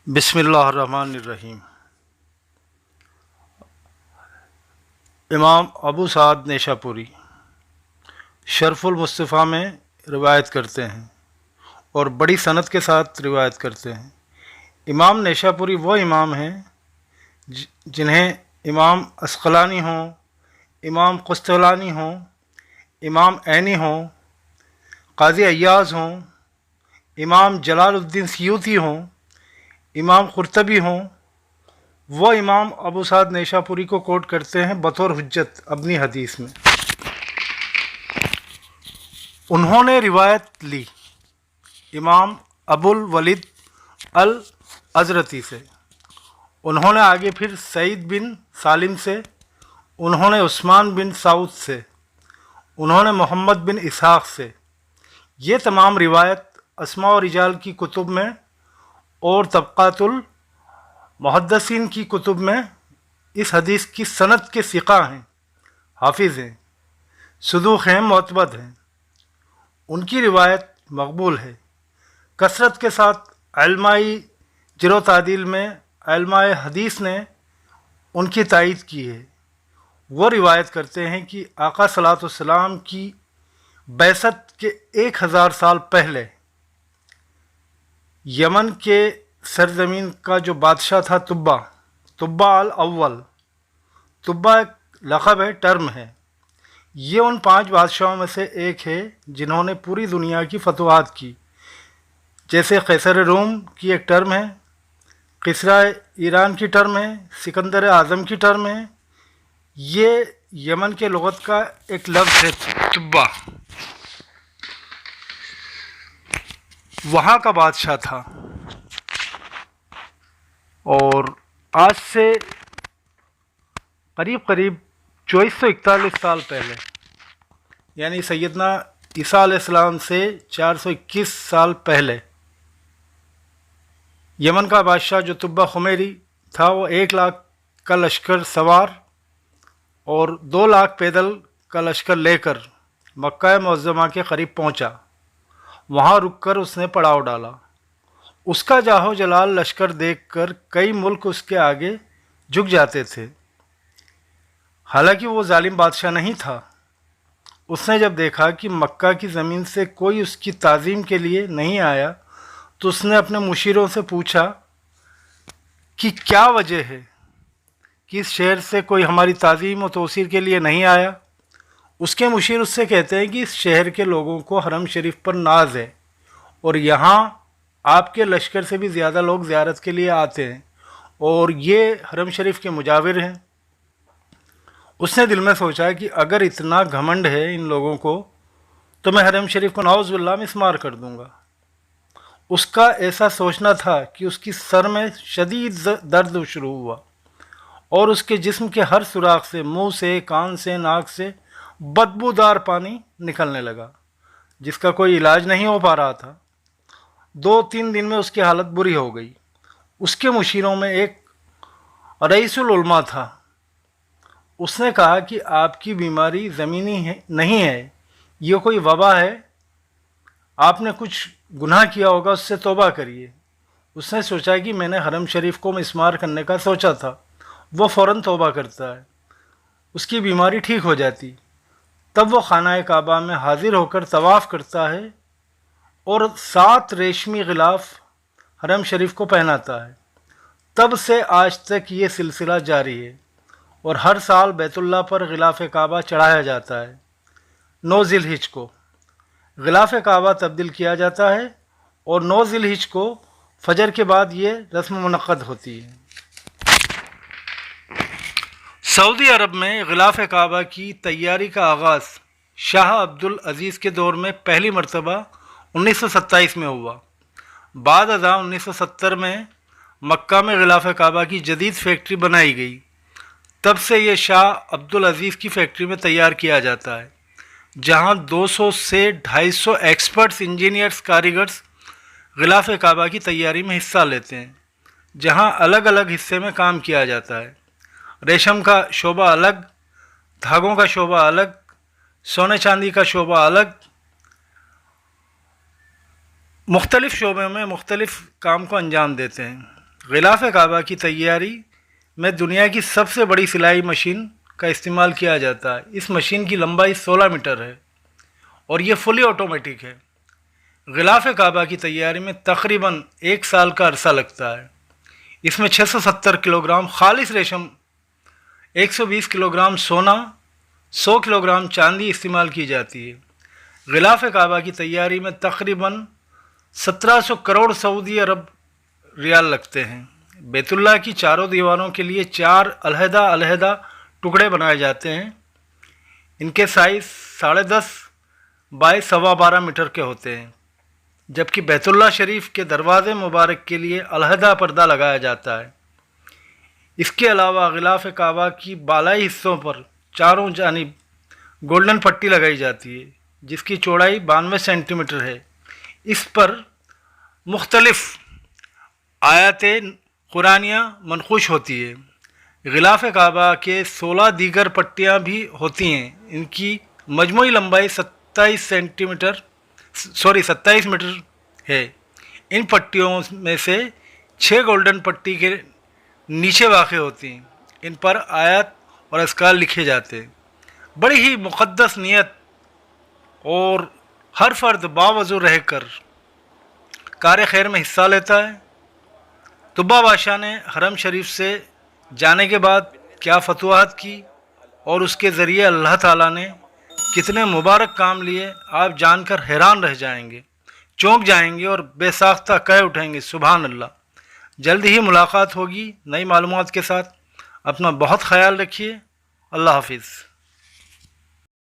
बिस्मिल्लाहिर्रहमानिर्रहीम। इमाम अबू साद नेशापुरी शरफुल मुस्तफ़ा में रिवायत करते हैं और बड़ी सनद के साथ रिवायत करते हैं। इमाम नेशापुरी वो इमाम हैं जिन्हें इमाम अस्क़लानी हों, इमाम क़ुस्तलानी हों, इमाम ऐनी हों, क़ाज़ी अय्याज़ हों, इमाम जलालुद्दीन सियूती हों, इमाम क़ुर्तबी हों, वो इमाम अबू साद नेशापुरी को कोट करते हैं बतौर हुज्जत अपनी हदीस में। उन्होंने रिवायत ली इमाम अबुल वलीद अल अज़रती से, उन्होंने आगे फिर सईद बिन सालिम से, उन्होंने उस्मान बिन साउद से, उन्होंने मोहम्मद बिन इसहाक़ से। ये तमाम रिवायत अस्मा और रिजाल की कुतुब में और तबक़ातुल मुहद्दिसीन की कुतुब में इस हदीस की सनद के सिक़ा हैं, हाफिज़ हैं, सदूक़ हैं, मुअतमद हैं। उनकी रिवायत मकबूल है। कसरत के साथ इल्माई जरो तादील में इल्माए हदीस ने उनकी तायीद की है। वो रिवायत करते हैं कि आका सल्लल्लाहु अलैहि वसल्लम की बैसत के 1000 साल पहले यमन के सरजमीन का जो बादशाह था तुब्बा अल अव्वल, तुब्बा एक लक़ब है, टर्म है। ये उन 5 बादशाहों में से एक है जिन्होंने पूरी दुनिया की फतवाहत की। जैसे कैसर रोम की एक टर्म है, किसरा ईरान की टर्म है, सिकंदर आज़म की टर्म है। ये यमन के लुग़त का एक लफ्ज़ है तुब्बा, वहाँ का बादशाह था। और आज से करीब 2441 साल पहले, यानी सैयदना ईसा अलैहिस्सलाम से 421 साल पहले, यमन का बादशाह जो तुब्बा खुमैरी था, वो 1 लाख का लश्कर सवार और 2 लाख पैदल का लश्कर लेकर मक्का मुअज़्ज़मा के करीब पहुंचा। वहाँ रुककर उसने पड़ाव डाला। उसका जाहो जलाल लश्कर देखकर कई मुल्क उसके आगे झुक जाते थे। हालांकि वो जालिम बादशाह नहीं था। उसने जब देखा कि मक्का की ज़मीन से कोई उसकी ताज़ीम के लिए नहीं आया, तो उसने अपने मुशीरों से पूछा कि क्या वजह है कि इस शहर से कोई हमारी ताज़ीम और तौसीर के लिए नहीं आया। उसके मुशीर उससे कहते हैं कि इस शहर के लोगों को हरम शरीफ पर नाज है और यहाँ आपके लश्कर से भी ज़्यादा लोग ज़ियारत के लिए आते हैं और ये हरम शरीफ के मुजाविर हैं। उसने दिल में सोचा कि अगर इतना घमंड है इन लोगों को, तो मैं हरम शरीफ को नाउज़ुबिल्लाह मिस्मार कर दूँगा। उसका ऐसा सोचना था कि उसकी सर में शदीद दर्द शुरू हुआ और उसके जिस्म के हर सुराख से, मुंह से, कान से, नाक से बदबूदार पानी निकलने लगा, जिसका कोई इलाज नहीं हो पा रहा था। 2-3 दिन में उसकी हालत बुरी हो गई। उसके मुशीरों में एक रईसुल उलमा था। उसने कहा कि आपकी बीमारी ज़मीनी है नहीं है, ये कोई वबा है, आपने कुछ गुनाह किया होगा, उससे तौबा करिए। उसने सोचा कि मैंने हरम शरीफ को मिस्मार करने का सोचा था। वो फ़ौरन तौबा करता है, उसकी बीमारी ठीक हो जाती। तब वो खाना काबा में हाजिर होकर तवाफ़ करता है और 7 रेशमी गिलाफ हरम शरीफ को पहनाता है। तब से आज तक ये सिलसिला जारी है और हर साल बैतुल्लाह पर गिलाफ काबा चढ़ाया जाता है। 9 ज़िलहिज को गिलाफ काबा तब्दील किया जाता है और 9 ज़िलहिज को फजर के बाद ये रस्म मुनक़्क़द होती है। सऊदी अरब में गिलाफ काबा की तैयारी का आगाज़ शाह अब्दुल अज़ीज़ के दौर में पहली मरतबा 1927 में हुआ। बाद अज़ा 1970 में मक्का में गिलाफ काबा की जदीद फैक्ट्री बनाई गई। तब से ये शाह अब्दुल अज़ीज़ की फैक्ट्री में तैयार किया जाता है, जहाँ 200 से 250 एक्सपर्ट्स, इंजीनियर्स, कारीगर्स गिलाफ काबा की तैयारी में हिस्सा लेते हैं, जहाँ अलग अलग हिस्से में काम किया जाता है। रेशम का शोबा अलग, धागों का शोबा अलग, सोने चांदी का शोबा अलग। मुख्तलिफ़ शोबे में मुख्तलिफ़ काम को अंजाम देते हैं। غلاف کعبہ کی تیاری میں دنیا کی سب سے بڑی سلائی مشین کا استعمال کیا جاتا ہے۔ اس مشین کی لمبائی 16 میٹر ہے اور یہ فلی آٹومیٹک ہے۔ غلاف کعبہ کی تیاری میں تقریباً 1 سال کا عرصہ لگتا ہے۔ اس میں 670 کلو گرام خالص ریشم، 120 کلو گرام سونا، 100 کلو گرام چاندی استعمال کی جاتی ہے۔ غلاف کعبہ کی تیاری میں تقریباً 1700 کروڑ سعودی عرب ریال لگتے ہیں۔ بیت اللہ کی چاروں دیواروں کے لیے 4 علیحدہ علیحدہ ٹکڑے بنائے جاتے ہیں۔ ان کے سائز 10.5 بائی 12.25 میٹر کے ہوتے ہیں، جبکہ بیت اللہ شریف کے دروازے مبارک کے لیے علیحدہ پردہ لگایا جاتا ہے۔ اس کے علاوہ غلاف کعبہ کی بالائی حصوں پر چاروں جانب گولڈن پٹی لگائی جاتی ہے، جس کی چوڑائی 92 سینٹی میٹر ہے۔ اس پر مختلف آیات قرآنیہ منقوش ہوتی ہے۔ غلاف کعبہ کے 16 دیگر پٹیاں بھی ہوتی ہیں۔ ان کی مجموعی لمبائی 27 میٹر ہے۔ ان پٹیوں میں سے 6 گولڈن پٹی کے نیچے واقع ہوتی ہیں۔ ان پر آیات اور اذکار لکھے جاتے ہیں۔ بڑی ہی مقدس نیت اور ہر فرد باوضو رہ کر کار خیر میں حصہ لیتا ہے۔ طبہ بادشاہ نے حرم شریف سے جانے کے بعد کیا فتوحات کی اور اس کے ذریعے اللہ تعالیٰ نے کتنے مبارک کام لیے، آپ جان کر حیران رہ جائیں گے، چونک جائیں گے اور بے ساختہ کہہ اٹھیں گے سبحان اللہ۔ جلد ہی ملاقات ہوگی نئی معلومات کے ساتھ۔ اپنا بہت خیال رکھیے۔ اللہ حافظ۔